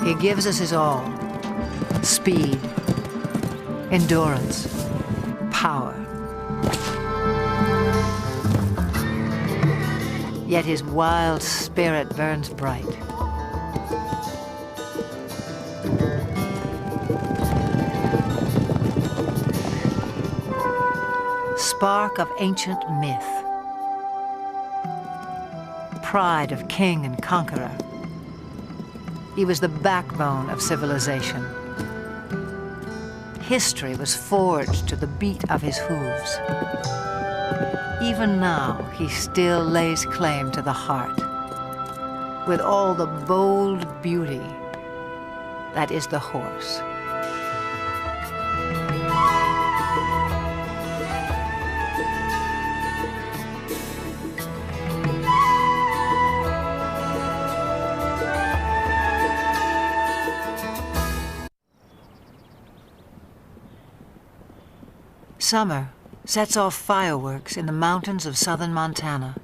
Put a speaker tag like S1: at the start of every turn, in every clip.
S1: He gives us his all: speed, endurance, power. Yet his wild spirit burns bright. Spark of ancient myth, pride of king and conqueror. He was the backbone of civilization. History was forged to the beat of his hooves. Even now, he still lays claim to the heart, with all the bold beauty that is the horse. Summer sets off fireworks in the mountains of southern Montana.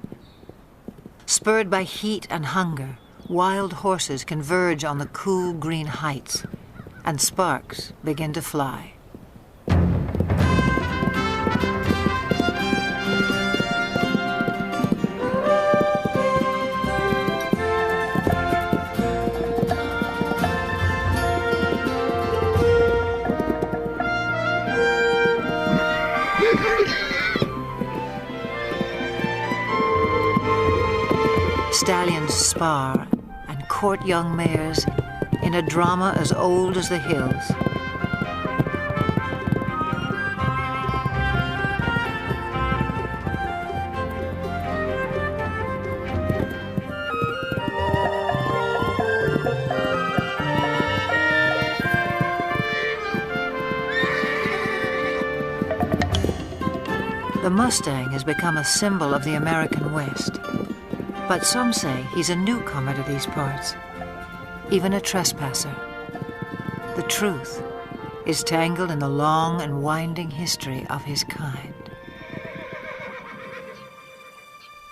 S1: Spurred by heat and hunger, wild horses converge on the cool green heights, and sparks begin to fly. Stallions spar and court young mares in a drama as old as the hills. The Mustang has become a symbol of the American West. But some say he's a newcomer to these parts, even a trespasser. The truth is tangled in the long and winding history of his kind.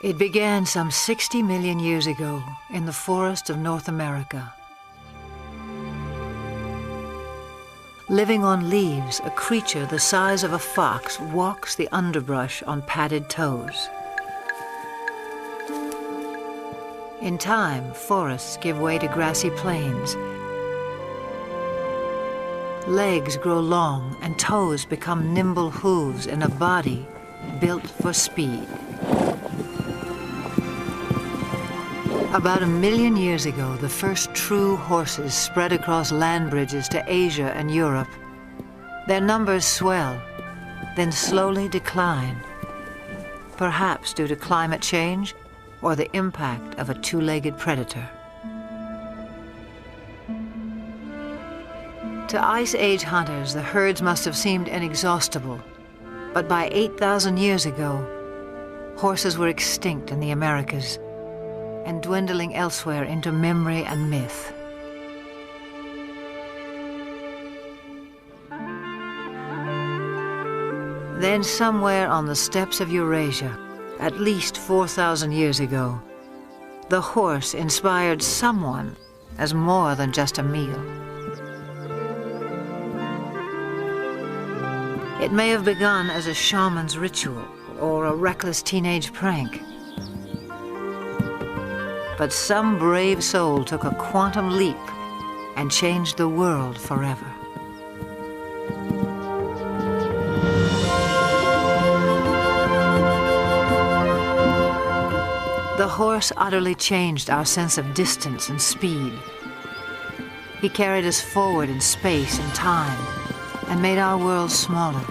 S1: It began some 60 million years ago in the forests of North America. Living on leaves, a creature the size of a fox walks the underbrush on padded toes. In time, forests give way to grassy plains. Legs grow long and toes become nimble hooves in a body built for speed. About 1 million years ago, the first true horses spread across land bridges to Asia and Europe. Their numbers swell, then slowly decline, perhaps due to climate change or the impact of a two-legged predator. To Ice Age hunters, the herds must have seemed inexhaustible, but by 8,000 years ago, horses were extinct in the Americas and dwindling elsewhere into memory and myth. Then somewhere on the steppes of Eurasia, at least 4,000 years ago, the horse inspired someone as more than just a meal. It may have begun as a shaman's ritual or a reckless teenage prank. But some brave soul took a quantum leap and changed the world forever. The horse utterly changed our sense of distance and speed. He carried us forward in space and time and made our world smaller.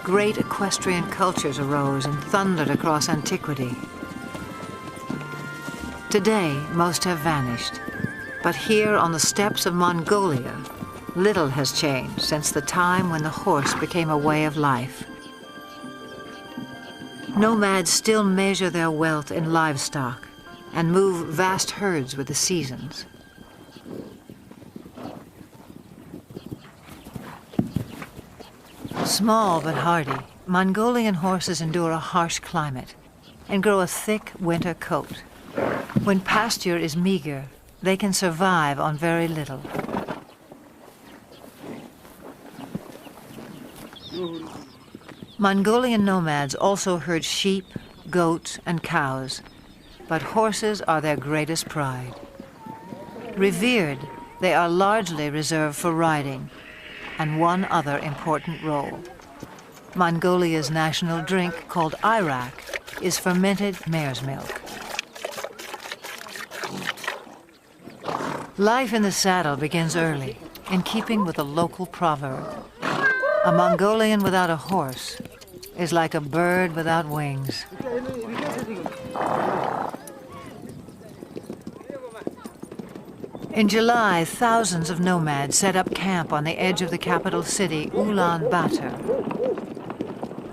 S1: Great equestrian cultures arose and thundered across antiquity. Today, most have vanished, but here on the steppes of Mongolia, little has changed since the time when the horse became a way of life. Nomads still measure their wealth in livestock and move vast herds with the seasons. Small but hardy, Mongolian horses endure a harsh climate and grow a thick winter coat. When pasture is meager, they can survive on very little. Mongolian nomads also herd sheep, goats, and cows, but horses are their greatest pride. Revered, they are largely reserved for riding, and one other important role. Mongolia's national drink, called arak, is fermented mare's milk. Life in the saddle begins early, in keeping with a local proverb. A Mongolian without a horse is like a bird without wings. In July, thousands of nomads set up camp on the edge of the capital city, Ulaanbaatar.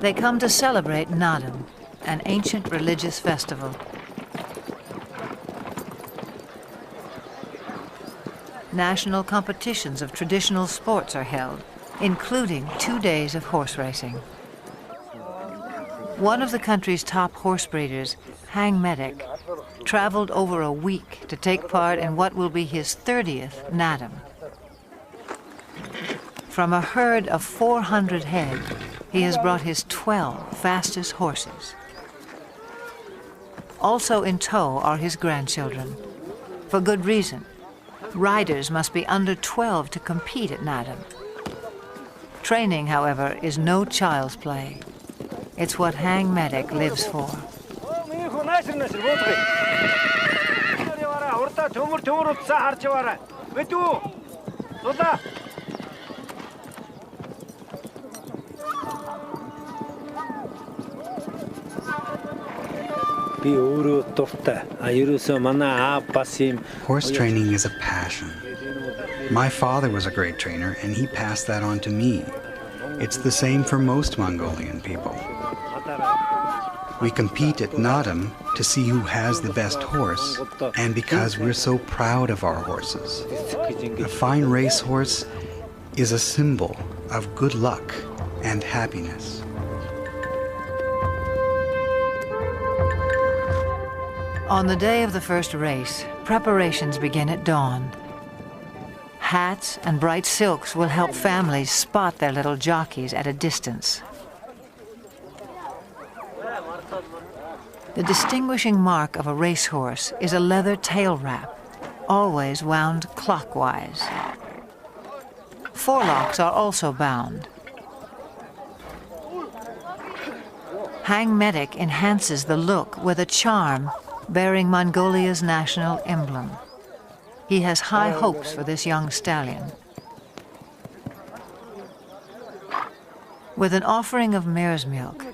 S1: They come to celebrate Naadam, an ancient religious festival. National competitions of traditional sports are held, including 2 days of horse racing. One of the country's top horse breeders, Hang Medic, traveled over a week to take part in what will be his 30th Naadam. From a herd of 400 head, he has brought his 12 fastest horses. Also in tow are his grandchildren. For good reason. Riders must be under 12 to compete at Naadam. Training, however, is no child's play. It's what Hang Medic lives for.
S2: Horse training is a passion. My father was a great trainer, and he passed that on to me. It's the same for most Mongolian people. We compete at Naadam to see who has the best horse, and because we're so proud of our horses. A fine racehorse is a symbol of good luck and happiness.
S1: On the day of the first race, preparations begin at dawn. Hats and bright silks will help families spot their little jockeys at a distance. The distinguishing mark of a racehorse is a leather tail wrap, always wound clockwise. Forelocks are also bound. Hang Medic enhances the look with a charm bearing Mongolia's national emblem. He has high hopes for this young stallion. With an offering of mare's milk,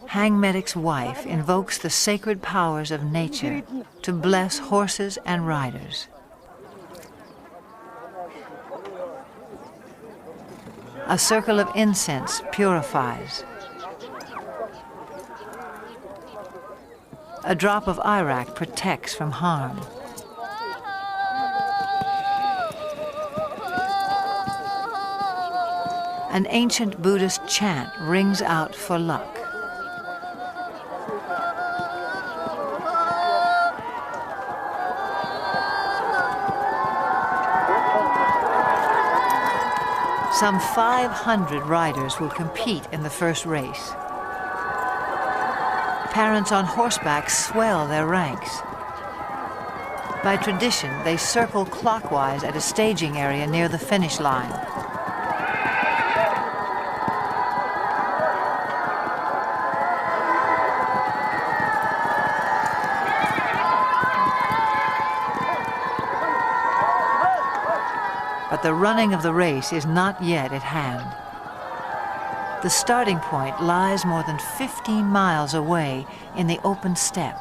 S1: Hang Medic's wife invokes the sacred powers of nature to bless horses and riders. A circle of incense purifies. A drop of arak protects from harm. An ancient Buddhist chant rings out for luck. Some 500 riders will compete in the first race. Parents on horseback swell their ranks. By tradition, they circle clockwise at a staging area near the finish line. But the running of the race is not yet at hand. The starting point lies more than 15 miles away in the open steppe.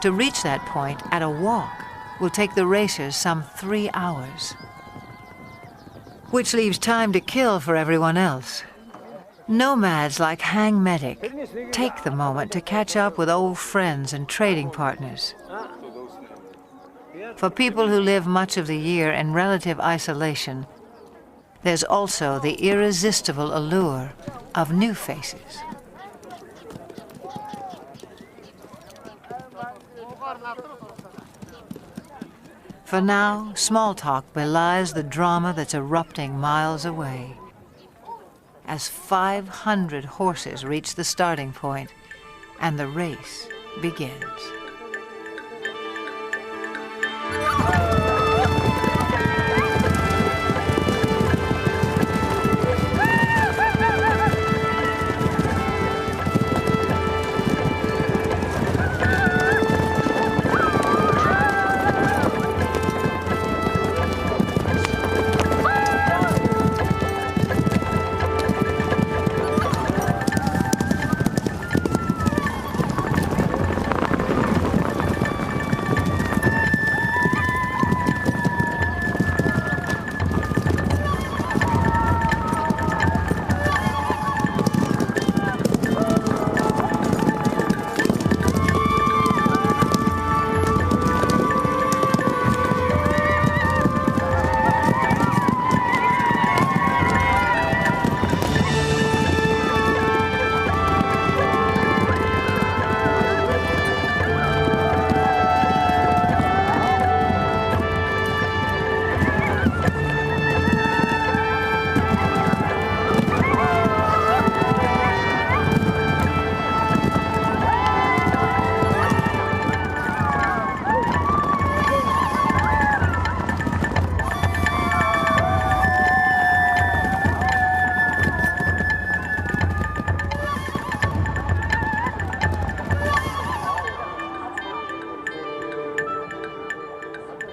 S1: To reach that point at a walk will take the racers some 3 hours, which leaves time to kill for everyone else. Nomads like Hang Medic take the moment to catch up with old friends and trading partners. For people who live much of the year in relative isolation, there's also the irresistible allure of new faces. For now, small talk belies the drama that's erupting miles away. As 500 horses reach the starting point, and the race begins.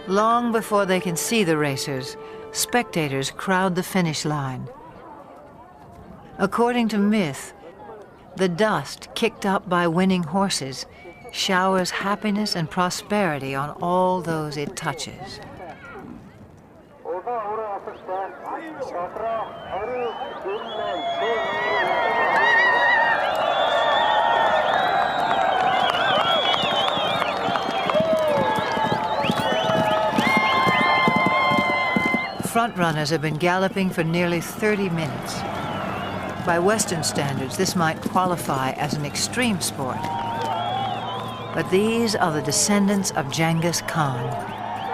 S1: Long before they can see the racers, spectators crowd the finish line. According to myth, the dust kicked up by winning horses showers happiness and prosperity on all those it touches. Front-runners have been galloping for nearly 30 minutes. By Western standards, this might qualify as an extreme sport. But these are the descendants of Genghis Khan,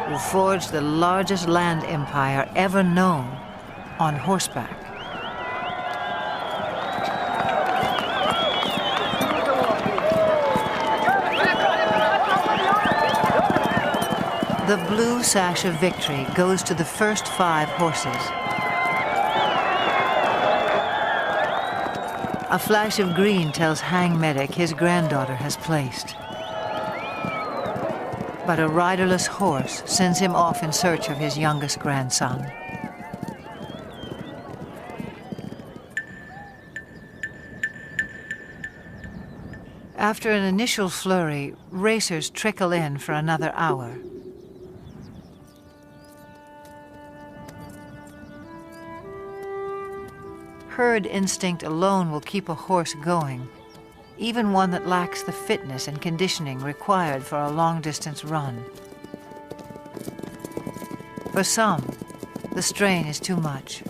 S1: who forged the largest land empire ever known on horseback. The blue sash of victory goes to the first 5 horses. A flash of green tells Hang Medic his granddaughter has placed. But a riderless horse sends him off in search of his youngest grandson. After an initial flurry, racers trickle in for another hour. Herd instinct alone will keep a horse going, even one that lacks the fitness and conditioning required for a long-distance run. For some, the strain is too much.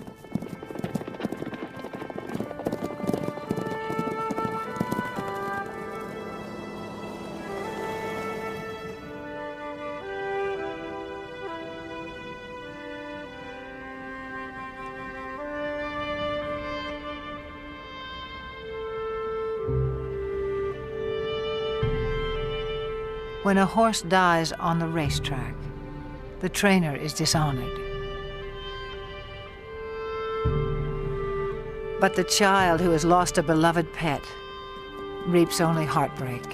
S1: When a horse dies on the racetrack, the trainer is dishonored. But the child who has lost a beloved pet reaps only heartbreak.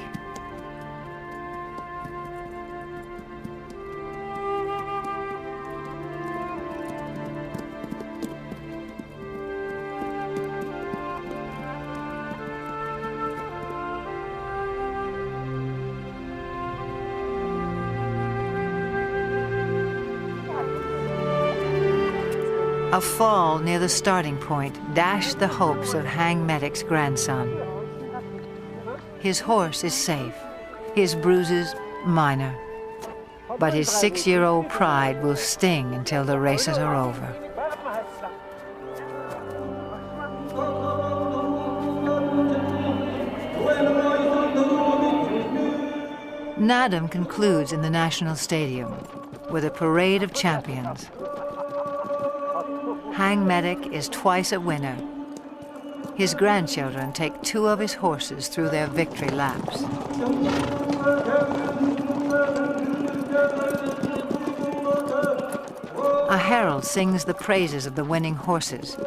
S1: A fall near the starting point dashed the hopes of Hang Medic's grandson. His horse is safe, his bruises minor, but his 6-year-old pride will sting until the races are over. Nadam concludes in the National Stadium. with a parade of champions. Hang Medic is twice a winner. His grandchildren take 2 of his horses through their victory laps. A herald sings the praises of the winning horses.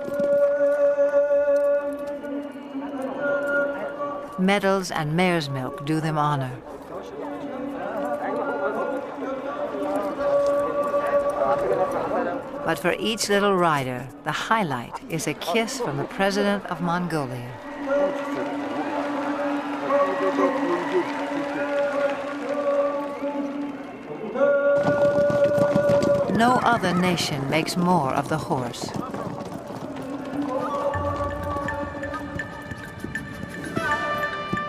S1: Medals and mare's milk do them honor. But for each little rider, the highlight is a kiss from the president of Mongolia. No other nation makes more of the horse.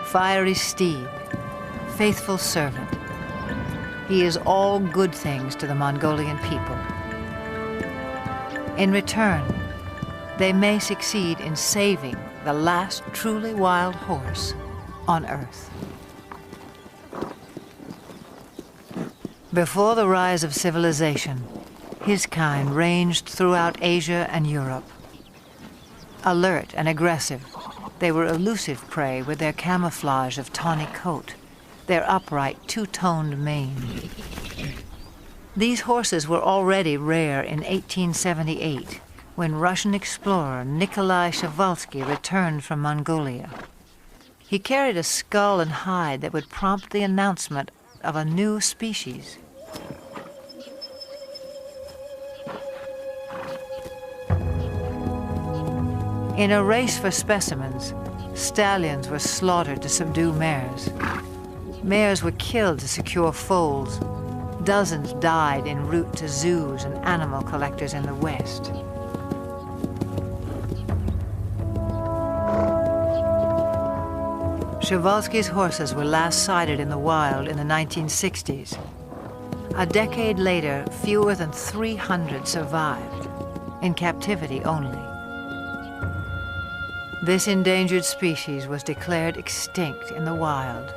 S1: Fiery steed, faithful servant. He is all good things to the Mongolian people. In return, they may succeed in saving the last truly wild horse on Earth. Before the rise of civilization, his kind ranged throughout Asia and Europe. Alert and aggressive, they were elusive prey with their camouflage of tawny coat, their upright two-toned mane. These horses were already rare in 1878, when Russian explorer Nikolai Przewalski returned from Mongolia. He carried a skull and hide that would prompt the announcement of a new species. In a race for specimens, stallions were slaughtered to subdue mares. Mares were killed to secure foals. Dozens died en route to zoos and animal collectors in the West. Przewalski's horses were last sighted in the wild in the 1960s. A decade later, fewer than 300 survived, in captivity only. This endangered species was declared extinct in the wild.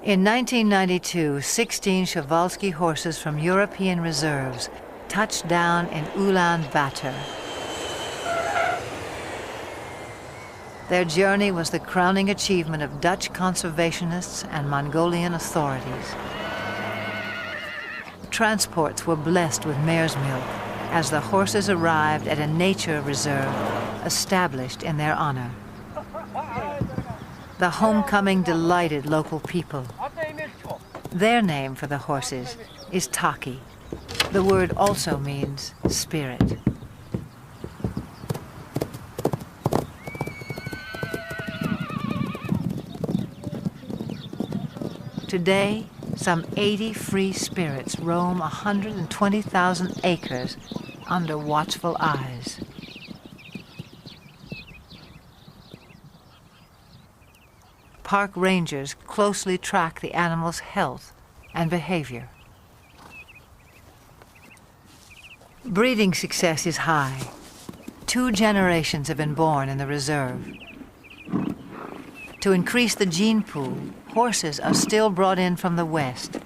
S1: In 1992, 16 Przewalski horses from European reserves touched down in Ulaanbaatar. Their journey was the crowning achievement of Dutch conservationists and Mongolian authorities. Transports were blessed with mare's milk as the horses arrived at a nature reserve established in their honor. The homecoming delighted local people. Their name for the horses is Taki. The word also means spirit. Today, some 80 free spirits roam 120,000 acres under watchful eyes. Park rangers closely track the animal's health and behavior. Breeding success is high. 2 generations have been born in the reserve. To increase the gene pool, horses are still brought in from the West.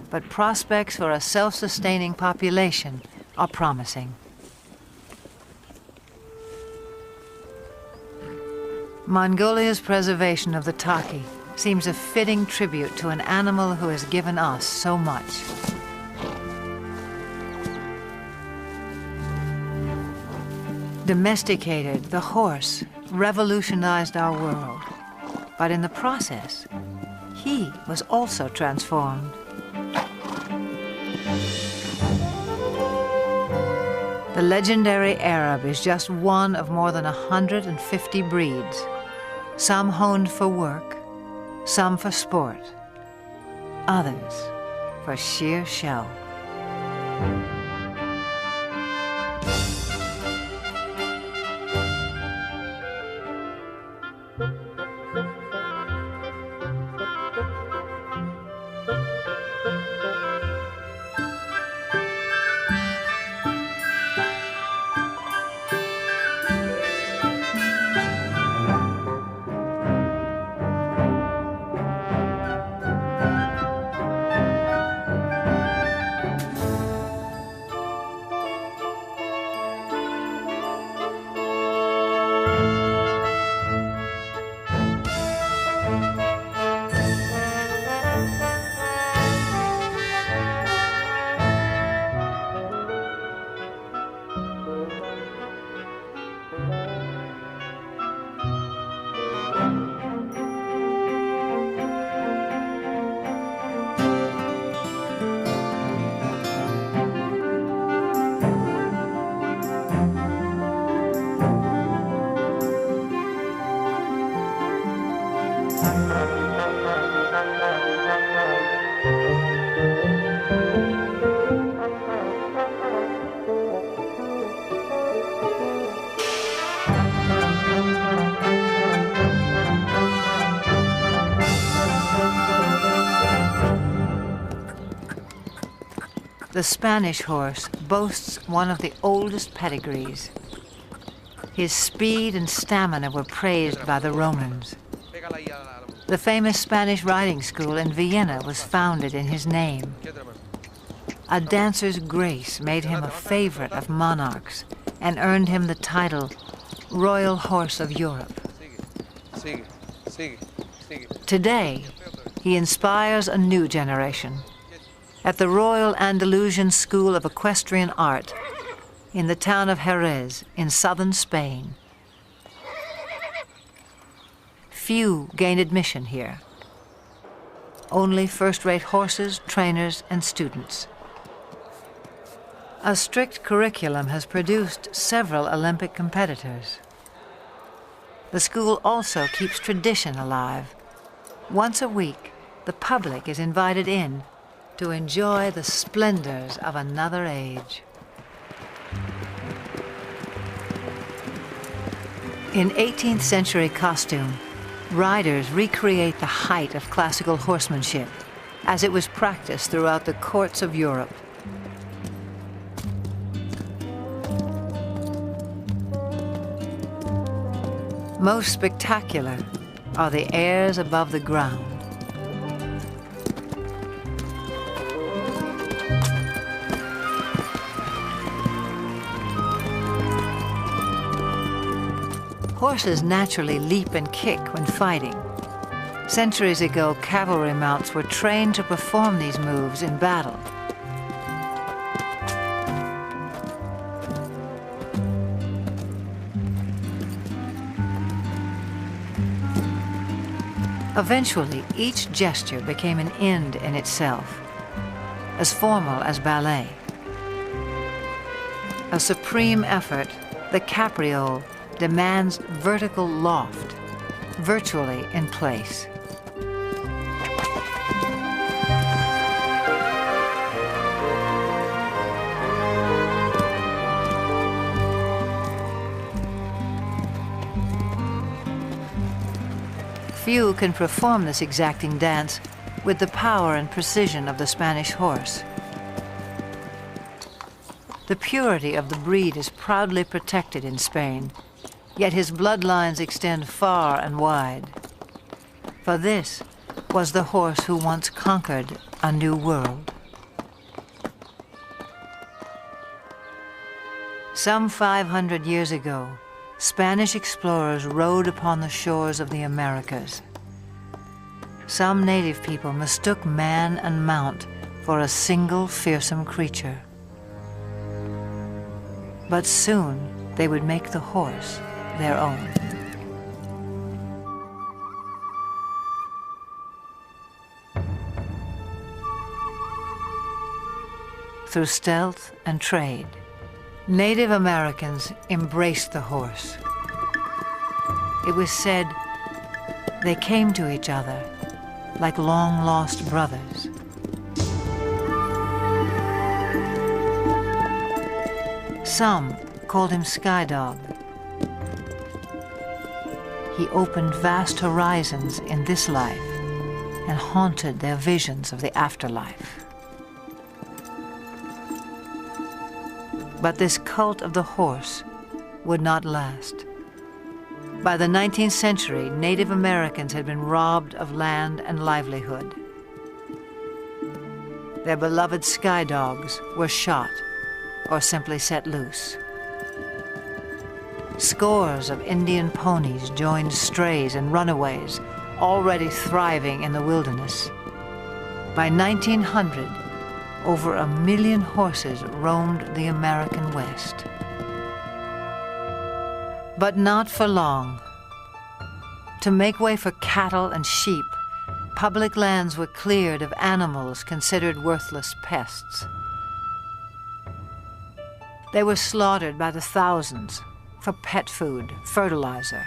S1: But prospects for a self-sustaining population are promising. Mongolia's preservation of the Taki seems a fitting tribute to an animal who has given us so much. Domesticated, the horse revolutionized our world, but in the process, he was also transformed. The legendary Arab is just one of more than 150 breeds, some honed for work, some for sport, others for sheer show. The Spanish horse boasts one of the oldest pedigrees. His speed and stamina were praised by the Romans. The famous Spanish riding school in Vienna was founded in his name. A dancer's grace made him a favorite of monarchs and earned him the title Royal Horse of Europe. Today, he inspires a new generation. At the Royal Andalusian School of Equestrian Art in the town of Jerez in southern Spain. Few gain admission here. Only first-rate horses, trainers, and students. A strict curriculum has produced several Olympic competitors. The school also keeps tradition alive. Once a week, the public is invited in to enjoy the splendors of another age. In 18th century costume, riders recreate the height of classical horsemanship as it was practiced throughout the courts of Europe. Most spectacular are the airs above the ground. Horses naturally leap and kick when fighting. Centuries ago, cavalry mounts were trained to perform these moves in battle. Eventually, each gesture became an end in itself, as formal as ballet. A supreme effort, the capriole demands vertical loft, virtually in place. Few can perform this exacting dance with the power and precision of the Spanish horse. The purity of the breed is proudly protected in Spain, yet his bloodlines extend far and wide. For this was the horse who once conquered a new world. Some 500 years ago, Spanish explorers rode upon the shores of the Americas. Some native people mistook man and mount for a single fearsome creature. But soon they would make the horse their own. Through stealth and trade, Native Americans embraced the horse. It was said they came to each other like long-lost brothers. Some called him Sky Dog. He opened vast horizons in this life and haunted their visions of the afterlife. But this cult of the horse would not last. By the 19th century, Native Americans had been robbed of land and livelihood. Their beloved sky dogs were shot or simply set loose. Scores of Indian ponies joined strays and runaways, already thriving in the wilderness. By 1900, over 1 million horses roamed the American West. But not for long. To make way for cattle and sheep, public lands were cleared of animals considered worthless pests. They were slaughtered by the thousands for pet food, fertilizer,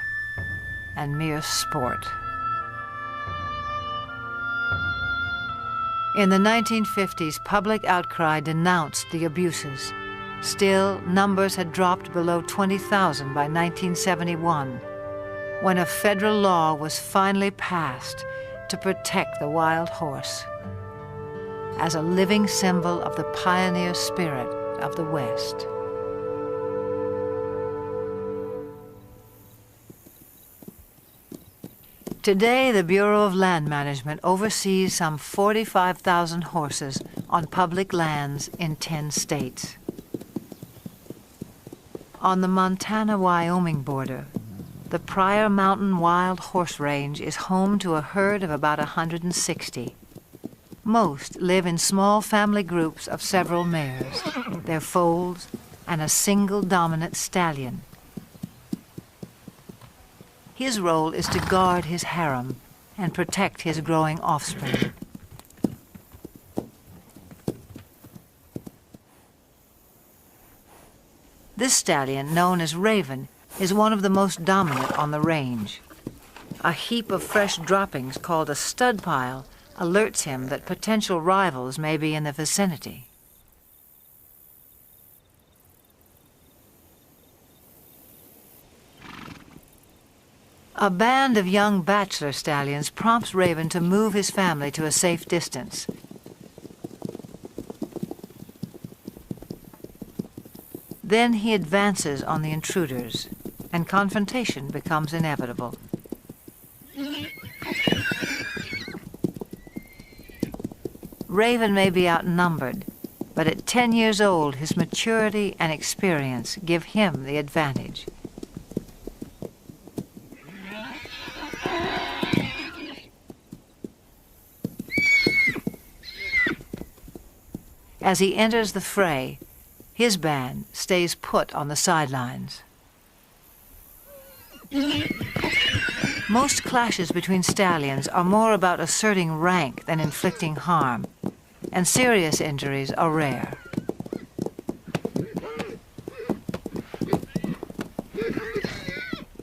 S1: and mere sport. In the 1950s, public outcry denounced the abuses. Still, numbers had dropped below 20,000 by 1971, when a federal law was finally passed to protect the wild horse. as a living symbol of the pioneer spirit of the West. Today, the Bureau of Land Management oversees some 45,000 horses on public lands in 10 states. On the Montana-Wyoming border, the Pryor Mountain Wild Horse Range is home to a herd of about 160. Most live in small family groups of several mares, their foals, and a single dominant stallion. His role is to guard his harem and protect his growing offspring. This stallion, known as Raven, is one of the most dominant on the range. A heap of fresh droppings called a stud pile alerts him that potential rivals may be in the vicinity. A band of young bachelor stallions prompts Raven to move his family to a safe distance. Then he advances on the intruders, and confrontation becomes inevitable. Raven may be outnumbered, but at 10 years old, his maturity and experience give him the advantage. As he enters the fray, his band stays put on the sidelines. Most clashes between stallions are more about asserting rank than inflicting harm, and serious injuries are rare.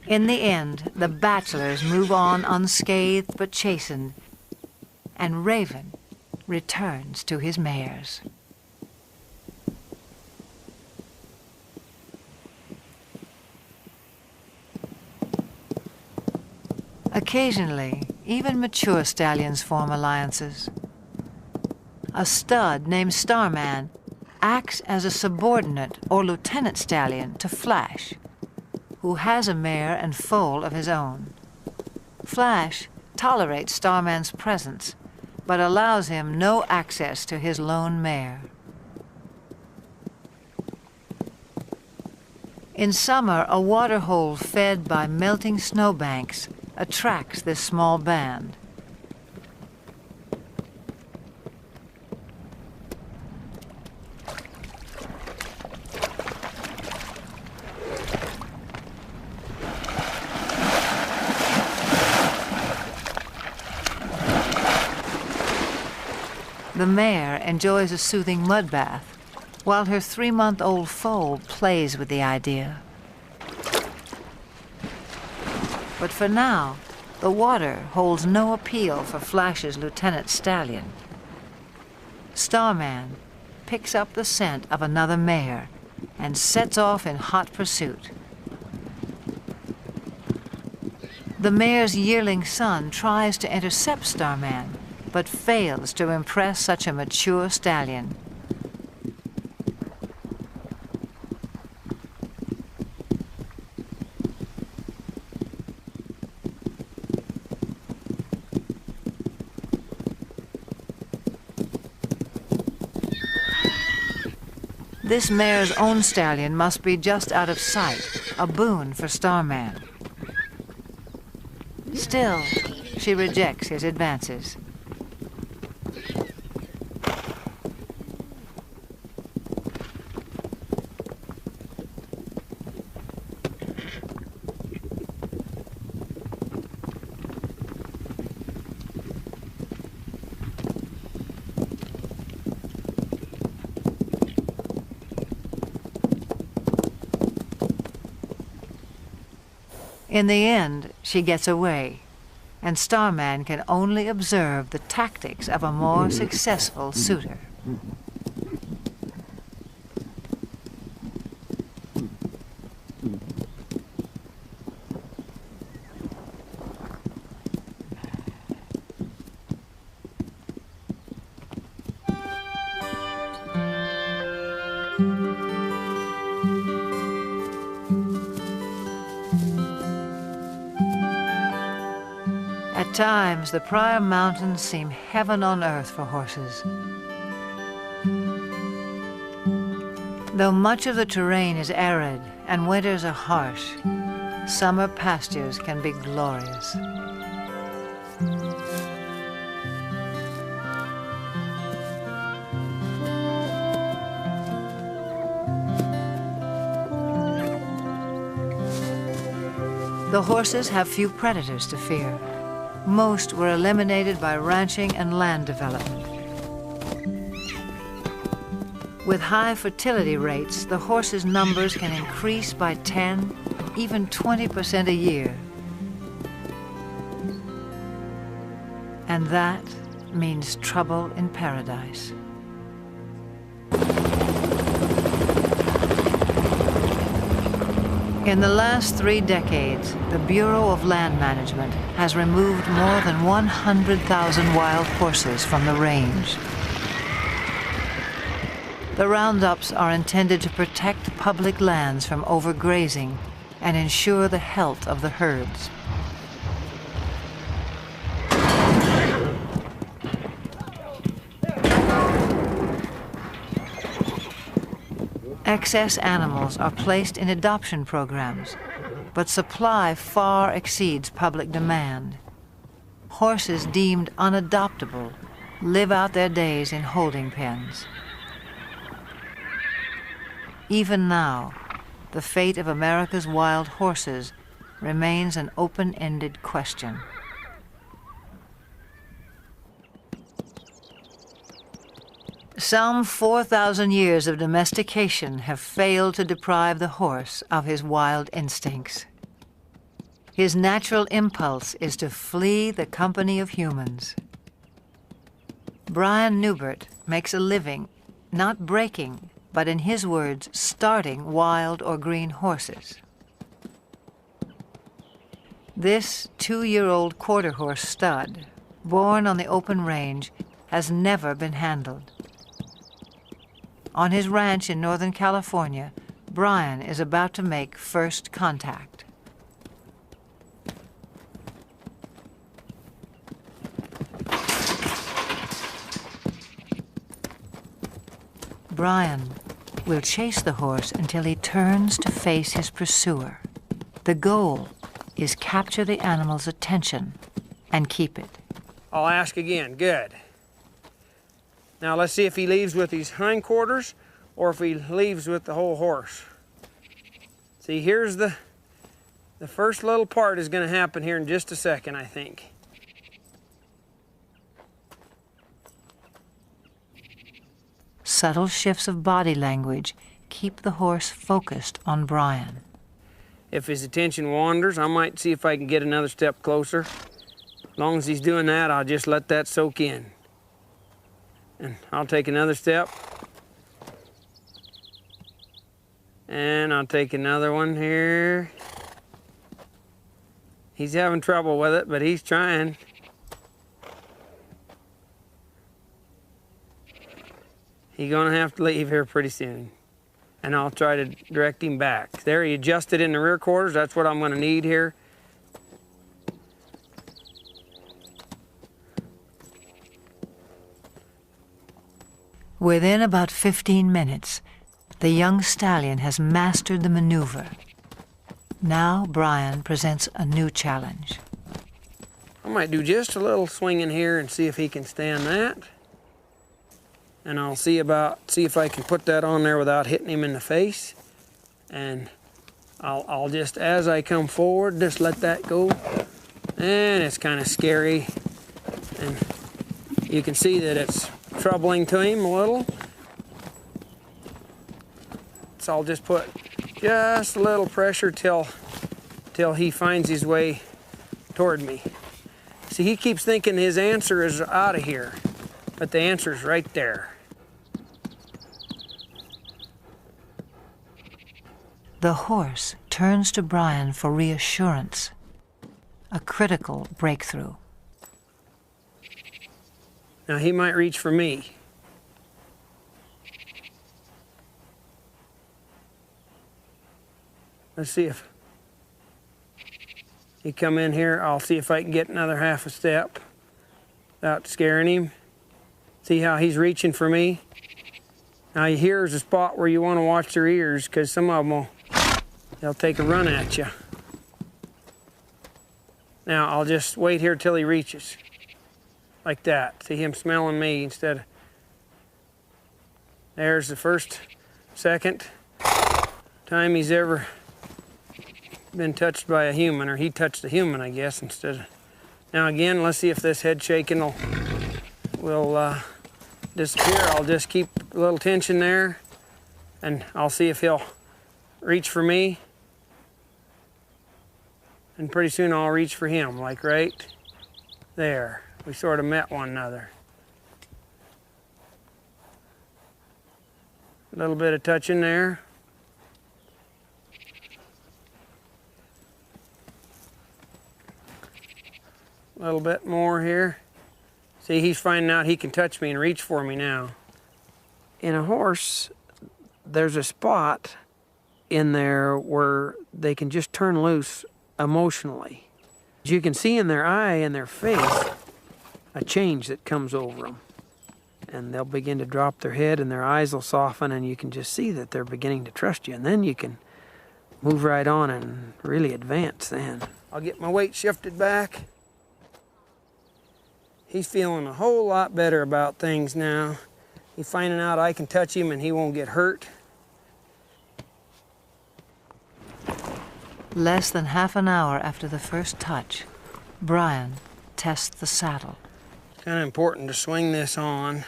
S1: In the end, the bachelors move on unscathed but chastened, and Raven returns to his mares. Occasionally, even mature stallions form alliances. A stud named Starman acts as a subordinate or lieutenant stallion to Flash, who has a mare and foal of his own. Flash tolerates Starman's presence, but allows him no access to his lone mare. In summer, a waterhole fed by melting snowbanks attracts this small band. The mare enjoys a soothing mud bath, while her 3-month-old foal plays with the idea. But for now, the water holds no appeal for Flash's lieutenant stallion. Starman picks up the scent of another mare and sets off in hot pursuit. The mare's yearling son tries to intercept Starman, but fails to impress such a mature stallion. This mare's own stallion must be just out of sight, a boon for Starman. Still, she rejects his advances. In the end, she gets away, and Starman can only observe the tactics of a more successful suitor. times, the Pryor Mountains seem heaven on earth for horses. Though much of the terrain is arid and winters are harsh, summer pastures can be glorious. The horses have few predators to fear. Most were eliminated by ranching and land development. With high fertility rates, the horses' numbers can increase by 10, even 20% a year. And that means trouble in paradise. In the last 3 decades, the Bureau of Land Management has removed more than 100,000 wild horses from the range. The roundups are intended to protect public lands from overgrazing and ensure the health of the herds. Excess animals are placed in adoption programs, but supply far exceeds public demand. Horses deemed unadoptable live out their days in holding pens. Even now, the fate of America's wild horses remains an open-ended question. Some 4,000 years of domestication have failed to deprive the horse of his wild instincts. His natural impulse is to flee the company of humans. Brian Newbert makes a living not breaking, but in his words, starting wild or green horses. This 2-year-old quarter horse stud, born on the open range, has never been handled. On his ranch in Northern California, Brian is about to make first contact. Brian will chase the horse until he turns to face his pursuer. The goal is capture the animal's attention and keep it.
S3: I'll ask again. Good. Now let's see if he leaves with his hindquarters or if he leaves with the whole horse. See, here's the first little part is going to happen here in just a second, I think.
S1: Subtle shifts of body language keep the horse focused on Brian.
S3: If his attention wanders, I might see if I can get another step closer. As long as he's doing that, I'll just let that soak in. And I'll take another step. And I'll take another one here. He's having trouble with it, but he's trying. He's gonna have to leave here pretty soon. And I'll try to direct him back. There, he adjusted in the rear quarters. That's what I'm gonna need here.
S1: Within about 15 minutes, the young stallion has mastered the maneuver. Now Brian presents a new challenge.
S3: I might do just a little swinging here and see if he can stand that. And I'll see if I can put that on there without hitting him in the face. And I'll just, as I come forward, just let that go. And it's kind of scary. And you can see that it's troubling to him a little. So I'll just put just a little pressure till he finds his way toward me. See, he keeps thinking his answer is out of here, but the answer's right there.
S1: The horse turns to Brian for reassurance, a critical breakthrough.
S3: Now he might reach for me. Let's see if... He come in here, I'll see if I can get another half a step without scaring him. See how he's reaching for me? Now here's a spot where you want to watch their ears, because some of them they'll take a run at you. Now I'll just wait here till he reaches. Like that. See him smelling me instead of... There's the first, second time he's ever been touched by a human, or he touched a human, I guess, instead of... Now again, let's see if this head shaking will disappear. I'll just keep a little tension there, and I'll see if he'll reach for me. And pretty soon I'll reach for him, like right there. We sort of met one another. A little bit of touching there. A little bit more here. See, he's finding out he can touch me and reach for me now. In a horse, there's a spot in there where they can just turn loose emotionally. You can see in their eye and their face a change that comes over them. And they'll begin to drop their head and their eyes will soften, and you can just see that they're beginning to trust you. And then you can move right on and really advance then. I'll get my weight shifted back. He's feeling a whole lot better about things now. He's finding out I can touch him and he won't get hurt.
S1: Less than half an hour after the first touch, Brian tests the saddle.
S3: It's kind of important to swing this on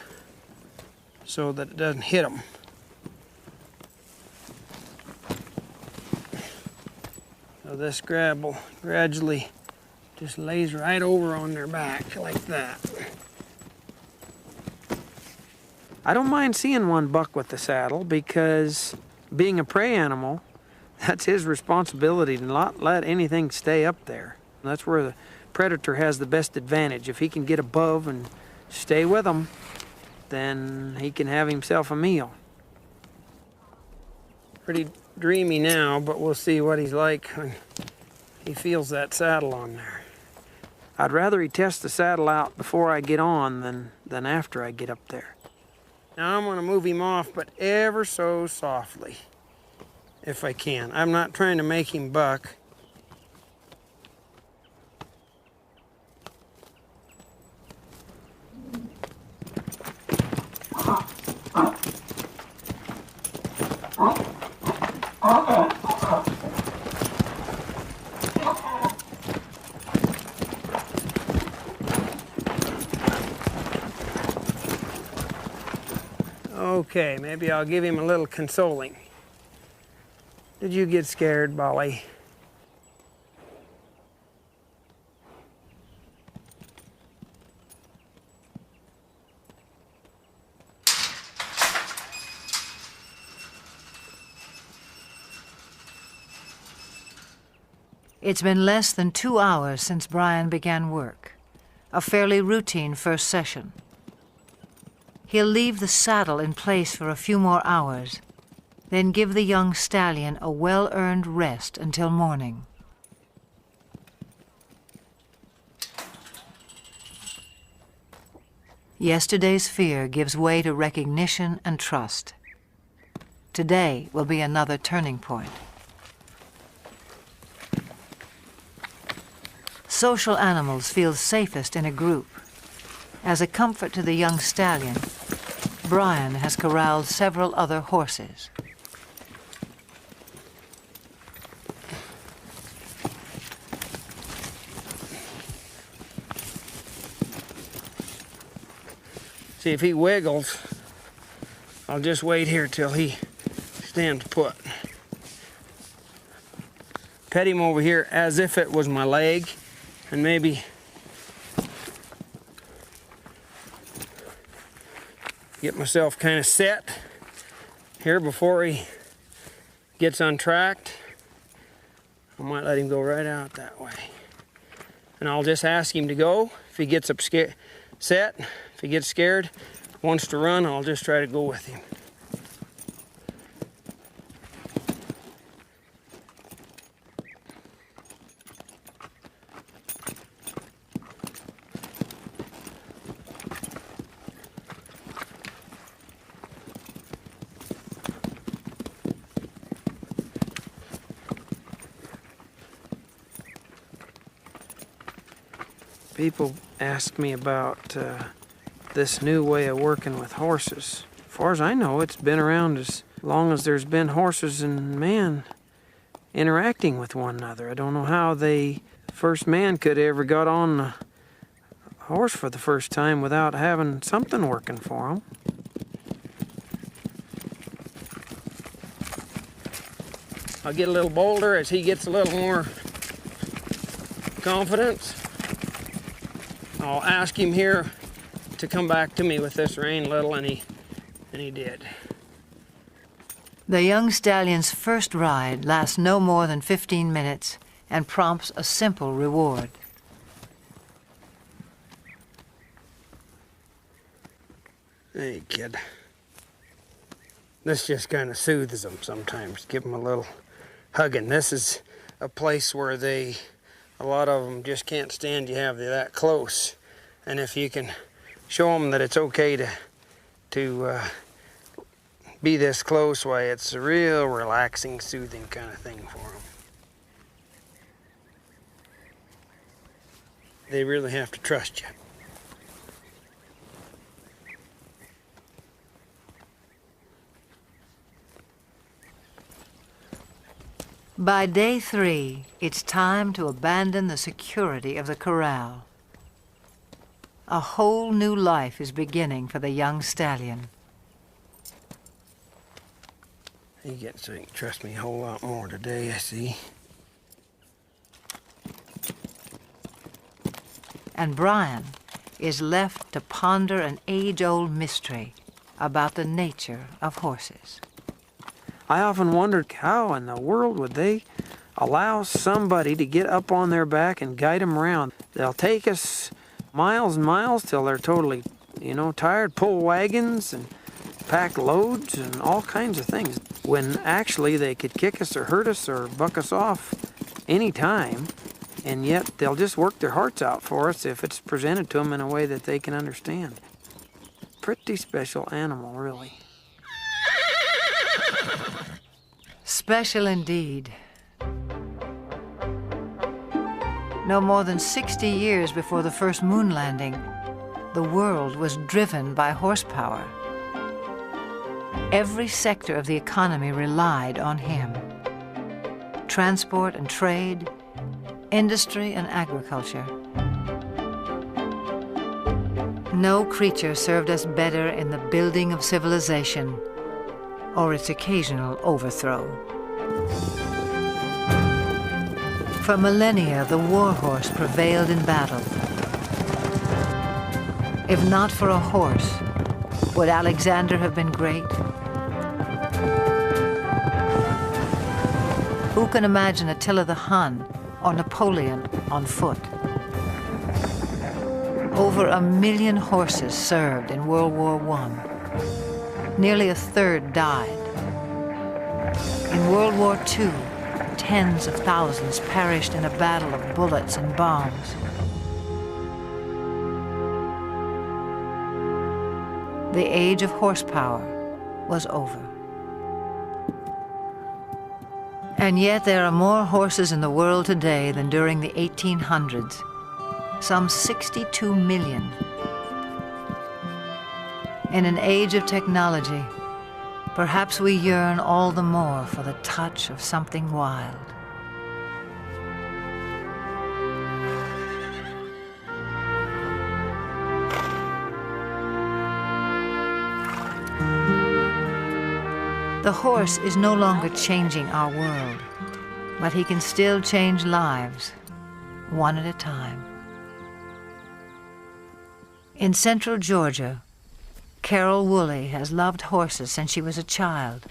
S3: so that it doesn't hit him. So this grab will gradually just lays right over on their back like that. I don't mind seeing one buck with the saddle, because being a prey animal, that's his responsibility to not let anything stay up there. That's where the predator has the best advantage. If he can get above and stay with them, then he can have himself a meal. Pretty dreamy now, but we'll see what he's like when he feels that saddle on there. I'd rather he test the saddle out before I get on than after I get up there. Now I'm gonna move him off, but ever so softly, if I can. I'm not trying to make him buck. Okay, maybe I'll give him a little consoling. Did you get scared, Bolly?
S1: It's been less than 2 hours since Brian began work, a fairly routine first session. He'll leave the saddle in place for a few more hours, then give the young stallion a well-earned rest until morning. Yesterday's fear gives way to recognition and trust. Today will be another turning point. Social animals feel safest in a group. As a comfort to the young stallion, Brian has corralled several other horses.
S3: See, if he wiggles, I'll just wait here till he stands put. Pet him over here as if it was my leg, and maybe get myself kind of set here before he gets untracked. I might let him go right out that way. And I'll just ask him to go. If he gets up set, if he gets scared, wants to run, I'll just try to go with him. People ask me about this new way of working with horses. As far as I know, it's been around as long as there's been horses and man interacting with one another. I don't know how the first man could ever got on a horse for the first time without having something working for him. I'll get a little bolder as he gets a little more confidence. I'll ask him here to come back to me with this rein a little, and he did.
S1: The young stallion's first ride lasts no more than 15 minutes and prompts a simple reward.
S3: Hey, kid. This just kind of soothes them sometimes. Give them a little hugging. This is a place where a lot of them just can't stand you have you that close. And if you can show them that it's okay to be this close, why, it's a real relaxing, soothing kind of thing for them. They really have to trust you.
S1: By day 3, it's time to abandon the security of the corral. A whole new life is beginning for the young stallion.
S3: He gets so he can trust me a whole lot more today, I see.
S1: And Brian is left to ponder an age-old mystery about the nature of horses.
S3: I often wondered how in the world would they allow somebody to get up on their back and guide them around. They'll take us miles and miles till they're totally, tired, pull wagons and pack loads and all kinds of things, when actually they could kick us or hurt us or buck us off any time, and yet they'll just work their hearts out for us if it's presented to them in a way that they can understand. Pretty special animal, really.
S1: Special indeed. No more than 60 years before the first moon landing, the world was driven by horsepower. Every sector of the economy relied on him. Transport and trade, industry and agriculture. No creature served us better in the building of civilization or its occasional overthrow. For millennia, the war horse prevailed in battle. If not for a horse, would Alexander have been great? Who can imagine Attila the Hun or Napoleon on foot? Over 1 million horses served in World War I. Nearly a third died. In World War II, tens of thousands perished in a battle of bullets and bombs. The age of horsepower was over. And yet there are more horses in the world today than during the 1800s, some 62 million. In an age of technology, perhaps we yearn all the more for the touch of something wild. The horse is no longer changing our world, but he can still change lives, one at a time. In central Georgia, Carol Woolley has loved horses since she was a child.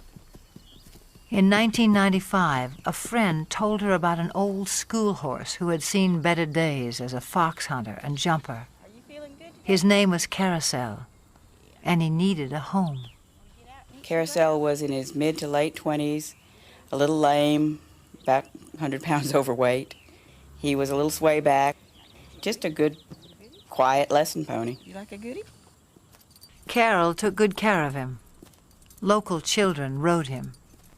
S1: In 1995, a friend told her about an old school horse who had seen better days as a fox hunter and jumper. His name was Carousel, and he needed a home.
S4: Carousel was in his mid to late 20s, a little lame, about 100 pounds overweight. He was a little sway back, just a good, quiet lesson pony.
S5: You like a goodie?
S1: Carol took good care of him. Local children rode him.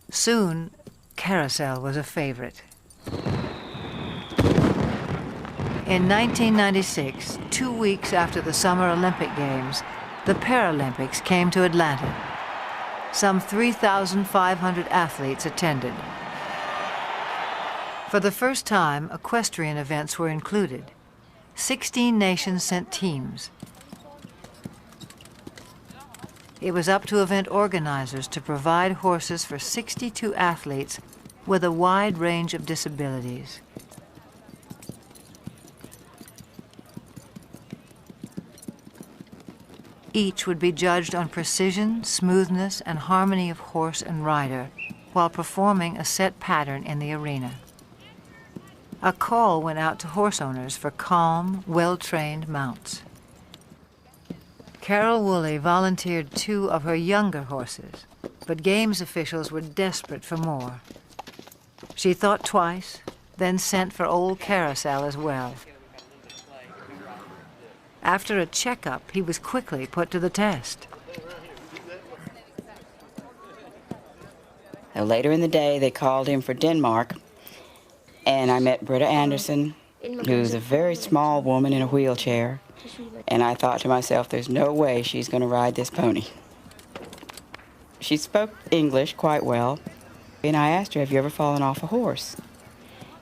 S1: Soon, Carousel was a favorite. In 1996, 2 weeks after the Summer Olympic Games, the Paralympics came to Atlanta. Some 3,500 athletes attended. For the first time, equestrian events were included. 16 nations sent teams. It was up to event organizers to provide horses for 62 athletes with a wide range of disabilities. Each would be judged on precision, smoothness, and harmony of horse and rider while performing a set pattern in the arena. A call went out to horse owners for calm, well-trained mounts. Carol Woolley volunteered 2 of her younger horses, but games officials were desperate for more. She thought twice, then sent for old Carousel as well. After a checkup, he was quickly put to the test.
S4: Later in the day, they called him for Denmark, and I met Britta Anderson, who's a very small woman in a wheelchair, and I thought to myself, there's no way she's going to ride this pony. She spoke English quite well, and I asked her, have you ever fallen off a horse?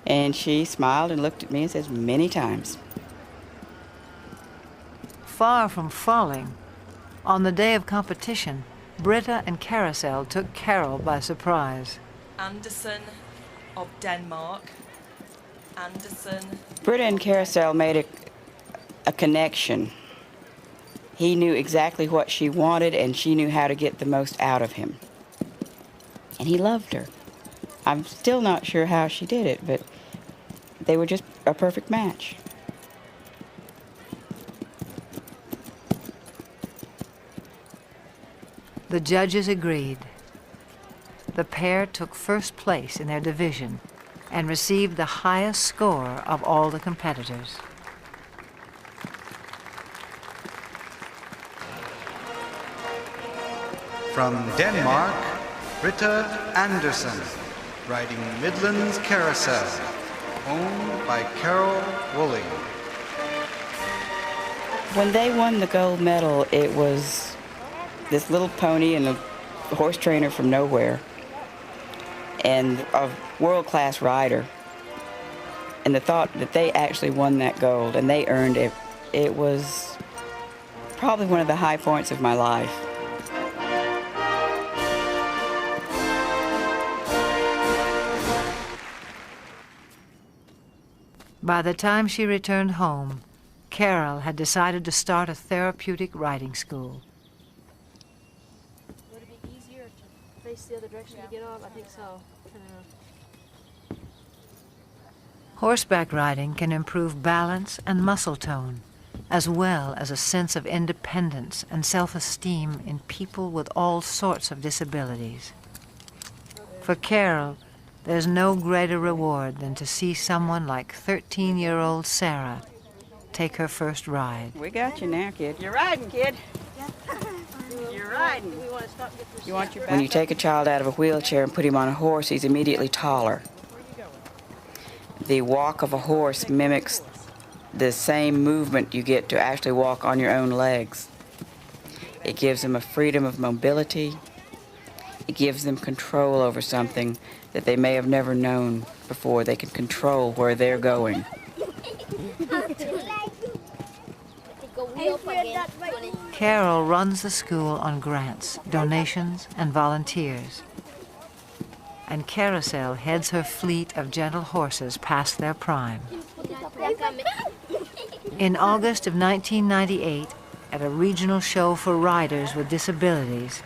S4: And she smiled and looked at me and says, many times.
S1: Far from falling, on the day of competition, Britta and Carousel took Carol by surprise.
S5: Anderson of Denmark. Anderson.
S4: Britta and Carousel made a connection. He knew exactly what she wanted, and she knew how to get the most out of him. And he loved her. I'm still not sure how she did it, but they were just a perfect match.
S1: The judges agreed. The pair took first place in their division and received the highest score of all the competitors.
S2: From Denmark, Britta Anderson, riding Midland's Carousel, owned by Carol Woolley.
S4: When they won the gold medal, it was this little pony and a horse trainer from nowhere and a world-class rider. And the thought that they actually won that gold and they earned it, it was probably one of the high points of my life.
S1: By the time she returned home, Carol had decided to start a therapeutic riding school.
S6: Would it be easier to face the other direction to get off? I think so.
S1: Horseback riding can improve balance and muscle tone, as well as a sense of independence and self-esteem in people with all sorts of disabilities. For Carol, there's no greater reward than to see someone like 13-year-old Sarah take her first ride.
S4: We got you now, kid. You're riding, kid. You're riding. You want your back? When you take a child out of a wheelchair and put him on a horse, he's immediately taller. The walk of a horse mimics the same movement you get to actually walk on your own legs. It gives them a freedom of mobility. It gives them control over something that they may have never known before. They can control where they're going.
S1: Carol runs the school on grants, donations, and volunteers. And Carousel heads her fleet of gentle horses past their prime. In August of 1998, at a regional show for riders with disabilities,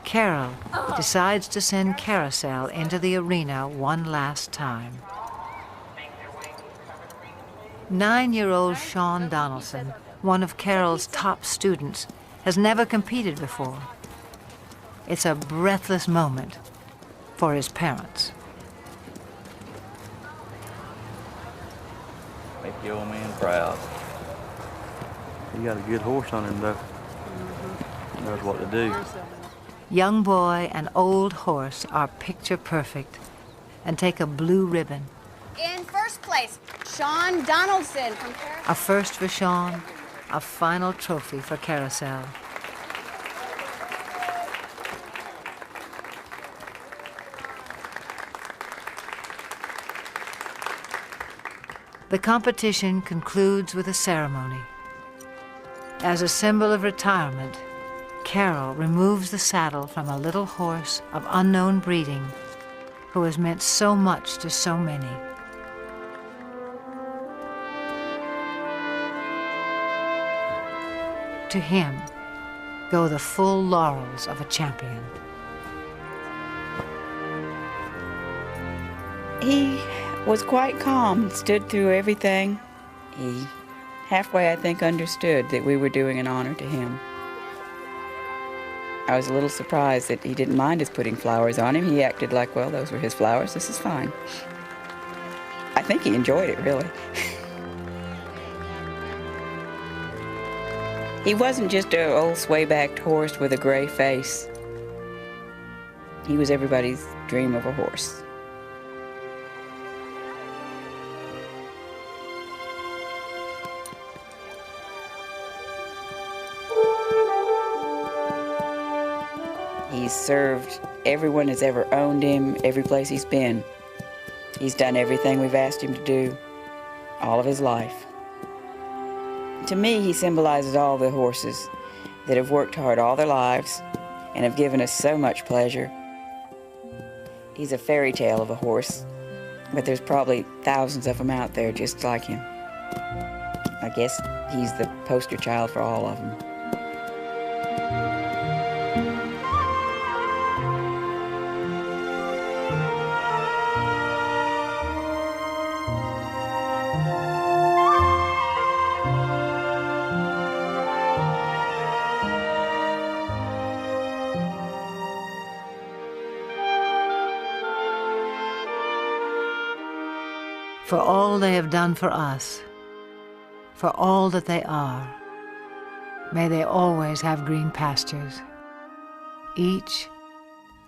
S1: Carol decides to send Carousel into the arena one last time. 9-year-old Sean Donaldson, one of Carol's top students, has never competed before. It's a breathless moment for his parents.
S7: Make your old man proud. You got a good horse on him, though. He knows what to do.
S1: Young boy and old horse are picture perfect and take a blue ribbon.
S8: In first first place, Sean Donaldson from Carousel.
S1: A first for Sean, a final trophy for Carousel. The competition concludes with a ceremony. As a symbol of retirement, Carol removes the saddle from a little horse of unknown breeding who has meant so much to so many. To him go the full laurels of a champion.
S4: He was quite calm and stood through everything. He halfway, I think, understood that we were doing an honor to him. I was a little surprised that he didn't mind us putting flowers on him. He acted like, well, those were his flowers, this is fine. I think he enjoyed it, really. He wasn't just an old sway-backed horse with a gray face. He was everybody's dream of a horse. He's served everyone that's ever owned him, every place he's been. He's done everything we've asked him to do, all of his life. To me, he symbolizes all the horses that have worked hard all their lives and have given us so much pleasure. He's a fairy tale of a horse, but there's probably thousands of them out there just like him. I guess he's the poster child for all of them.
S1: For all they have done for us, for all that they are, may they always have green pastures, each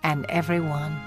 S1: and every one.